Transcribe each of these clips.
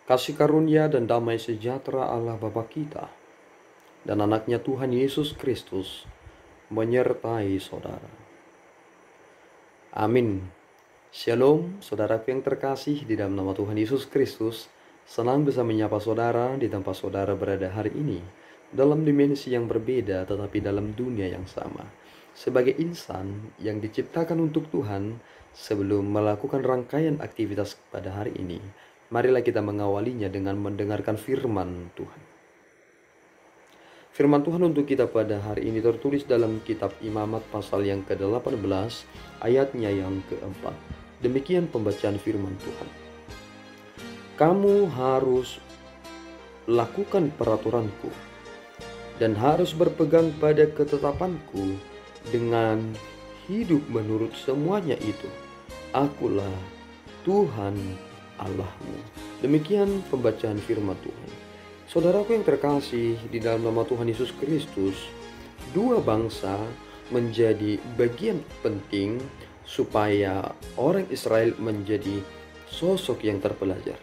Kasih karunia dan damai sejahtera Allah Bapa kita dan anaknya Tuhan Yesus Kristus menyertai saudara. Amin. Shalom, saudaraku yang terkasih di dalam nama Tuhan Yesus Kristus. Senang bisa menyapa saudara di tempat saudara berada hari ini, dalam dimensi yang berbeda tetapi dalam dunia yang sama. Sebagai insan yang diciptakan untuk Tuhan, sebelum melakukan rangkaian aktivitas pada hari ini, marilah kita mengawalinya dengan mendengarkan firman Tuhan. Firman Tuhan untuk kita pada hari ini tertulis dalam kitab Imamat pasal yang ke-18 ayatnya yang ke-4. Demikian pembacaan firman Tuhan. Kamu harus lakukan peraturanku dan harus berpegang pada ketetapanku dengan hidup menurut semuanya itu. Akulah Tuhan Allahmu. Demikian pembacaan firman Tuhan. Saudaraku yang terkasih di dalam nama Tuhan Yesus Kristus, dua bangsa menjadi bagian penting supaya orang Israel menjadi sosok yang terpelajar.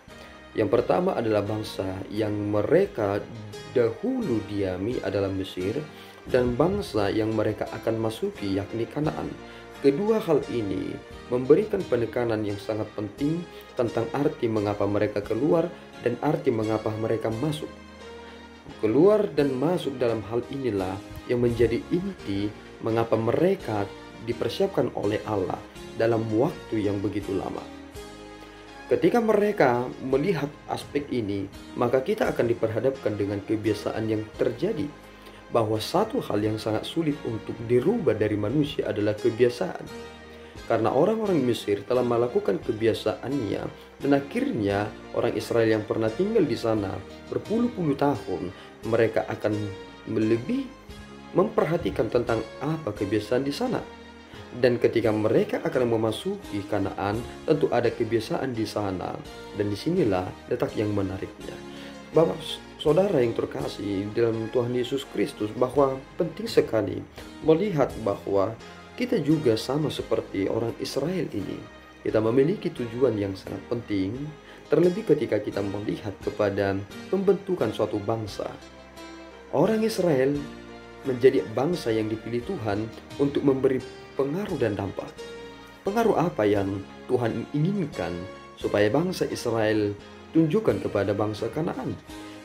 Yang pertama adalah bangsa yang mereka dahulu diami adalah Mesir, dan bangsa yang mereka akan masuki yakni Kanaan. Kedua hal ini memberikan penekanan yang sangat penting tentang arti mengapa mereka keluar dan arti mengapa mereka masuk. Keluar dan masuk dalam hal inilah yang menjadi inti mengapa mereka dipersiapkan oleh Allah dalam waktu yang begitu lama. Ketika mereka melihat aspek ini, maka kita akan diperhadapkan dengan kebiasaan yang terjadi, bahwa satu hal yang sangat sulit untuk dirubah dari manusia adalah kebiasaan. Karena orang-orang Mesir telah melakukan kebiasaannya, dan akhirnya orang Israel yang pernah tinggal di sana berpuluh-puluh tahun, mereka akan lebih memperhatikan tentang apa kebiasaan di sana. Dan ketika mereka akan memasuki Kanaan, tentu ada kebiasaan di sana, dan disinilah letak yang menariknya. Bapak saudara yang terkasih dalam Tuhan Yesus Kristus, bahwa penting sekali melihat bahwa kita juga sama seperti orang Israel ini. Kita memiliki tujuan yang sangat penting, terlebih ketika kita melihat kepada pembentukan suatu bangsa. Orang Israel menjadi bangsa yang dipilih Tuhan untuk memberi pengaruh dan dampak. Pengaruh apa yang Tuhan inginkan supaya bangsa Israel tunjukkan kepada bangsa Kanaan?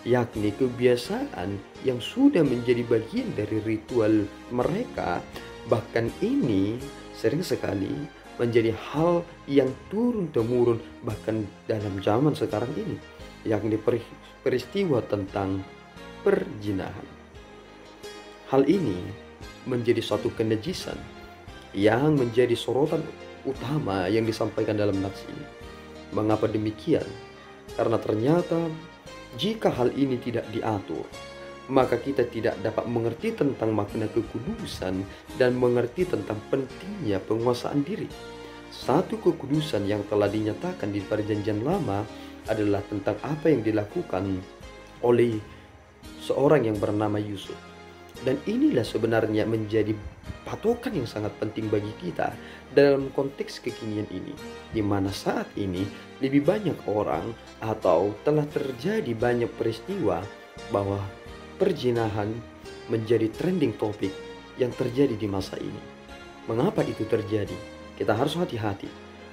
Yakni kebiasaan yang sudah menjadi bagian dari ritual mereka. Bahkan ini sering sekali menjadi hal yang turun-temurun bahkan dalam zaman sekarang ini, yakni peristiwa tentang perzinahan. Hal ini menjadi suatu kenajisan yang menjadi sorotan utama yang disampaikan dalam nats ini. Mengapa demikian? Karena ternyata jika hal ini tidak diatur, maka kita tidak dapat mengerti tentang makna kekudusan dan mengerti tentang pentingnya penguasaan diri. Satu kekudusan yang telah dinyatakan di Perjanjian Lama adalah tentang apa yang dilakukan oleh seorang yang bernama Yusuf. Dan inilah sebenarnya menjadi patokan yang sangat penting bagi kita dalam konteks kekinian ini, di mana saat ini lebih banyak orang atau telah terjadi banyak peristiwa bahwa perzinahan menjadi trending topik yang terjadi di masa ini. Mengapa itu terjadi? Kita harus hati-hati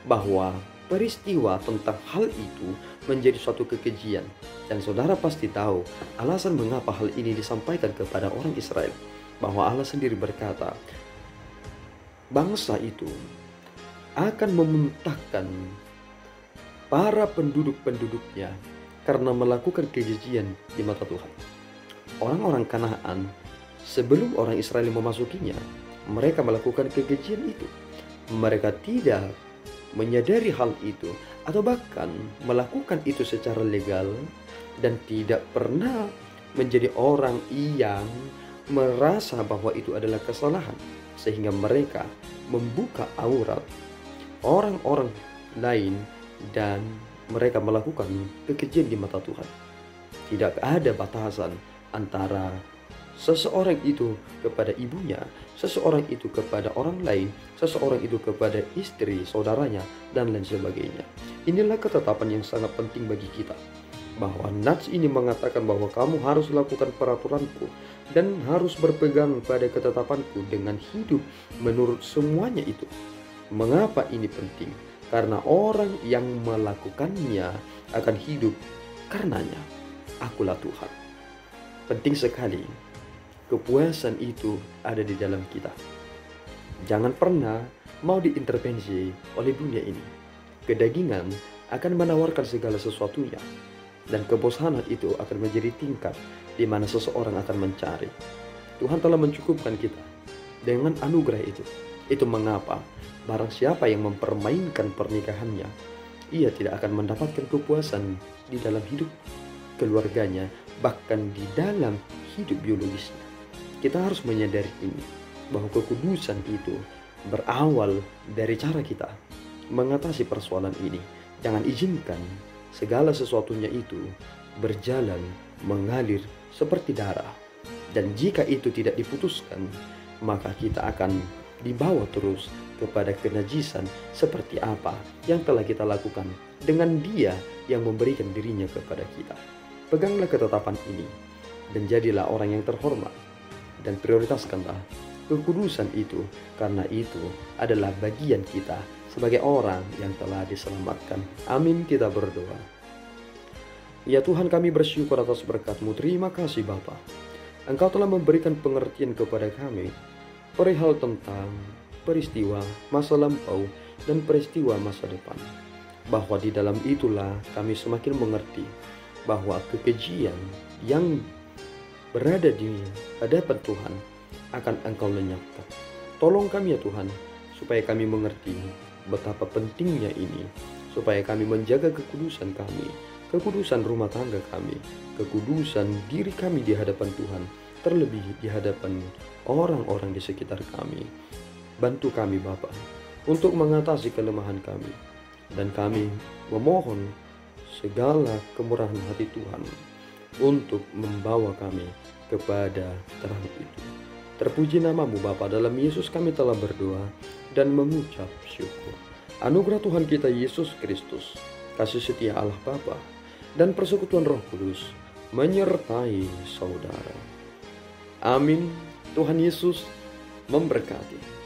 bahwa peristiwa tentang hal itu menjadi suatu kekejian. Dan saudara pasti tahu alasan mengapa hal ini disampaikan kepada orang Israel. Bahwa Allah sendiri berkata, bangsa itu akan memuntahkan para penduduk-penduduknya karena melakukan kekejian di mata Tuhan. Orang-orang Kanaan sebelum orang Israel memasukinya, mereka melakukan kekejian itu. Mereka tidak menyadari hal itu atau bahkan melakukan itu secara legal dan tidak pernah menjadi orang yang merasa bahwa itu adalah kesalahan, sehingga mereka membuka aurat orang-orang lain dan mereka melakukan kekejian di mata Tuhan. Tidak ada batasan antara seseorang itu kepada ibunya, seseorang itu kepada orang lain, seseorang itu kepada istri, saudaranya, dan lain sebagainya. Inilah ketetapan yang sangat penting bagi kita. bahwa nats ini mengatakan bahwa kamu harus lakukan peraturanku dan harus berpegang pada ketetapanku dengan hidup menurut semuanya itu. Mengapa ini penting? Karena orang yang melakukannya akan hidup karenanya. Akulah Tuhan. Penting sekali. Kepuasan itu ada di dalam kita. Jangan pernah mau diintervensi oleh dunia ini. Kedagingan akan menawarkan segala sesuatunya, dan kebosanan itu akan menjadi tingkat di mana seseorang akan mencari. Tuhan telah mencukupkan kita dengan anugerah itu. Itu mengapa barang siapa yang mempermainkan pernikahannya, ia tidak akan mendapatkan kepuasan di dalam hidup keluarganya, bahkan di dalam hidup biologisnya. Kita harus menyadari ini, bahwa kekudusan itu berawal dari cara kita mengatasi persoalan ini. Jangan izinkan segala sesuatunya itu berjalan mengalir seperti darah. Dan jika itu tidak diputuskan, maka kita akan dibawa terus kepada kenajisan seperti apa yang telah kita lakukan dengan Dia yang memberikan dirinya kepada kita. Peganglah ketetapan ini dan jadilah orang yang terhormat, dan prioritaskanlah kekudusan itu, karena itu adalah bagian kita sebagai orang yang telah diselamatkan. Amin, kita berdoa. Ya Tuhan, kami bersyukur atas berkat-Mu. Terima kasih Bapa. Engkau telah memberikan pengertian kepada kami perihal tentang peristiwa masa lampau dan peristiwa masa depan. Bahwa di dalam itulah kami semakin mengerti bahwa kekejian yang berada di hadapan Tuhan akan Engkau lenyapkan. Tolong kami ya Tuhan, supaya kami mengerti betapa pentingnya ini, supaya kami menjaga kekudusan kami, kekudusan rumah tangga kami, kekudusan diri kami di hadapan Tuhan, terlebih di hadapan orang-orang di sekitar kami. Bantu kami Bapa untuk mengatasi kelemahan kami, dan kami memohon segala kemurahan hati Tuhan untuk membawa kami kepada terang itu. Terpuji namamu Bapa, dalam Yesus kami telah berdoa dan mengucap syukur. Anugerah Tuhan kita Yesus Kristus, kasih setia Allah Bapa, dan persekutuan Roh Kudus menyertai saudara. Amin. Tuhan Yesus memberkati.